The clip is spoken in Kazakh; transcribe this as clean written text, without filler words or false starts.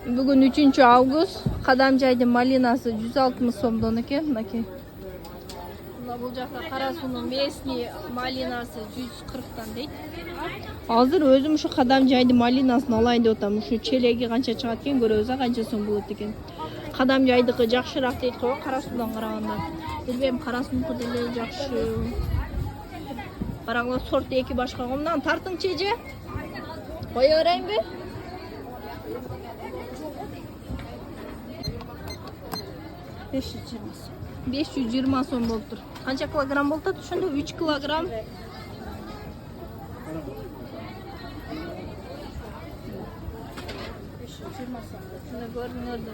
Бүгін 3 август. Қадамжайдың малинасы 160 сомдон екен. Мынакей. Бұл жақта Қарасудың местный малинасы 140-тан дейді. Азыр өзім шу Қадамжайдың малинасын алайын деп отам. Шу челеги қанша шығат екен, көрөбүз, қанша сом болот екен. Қадамжайдыкы жакшыраак дейт қой, Қарасудан караганда. Билбейм, Қарасудыкы деле жакшы. Караңыз, сорт эки башка. Мындан тартың чеже? Кое берейинби? 520 сом болуптур. Канча килограмм болот ошондо? 3 килограмм. Шуна көрүңөрдү.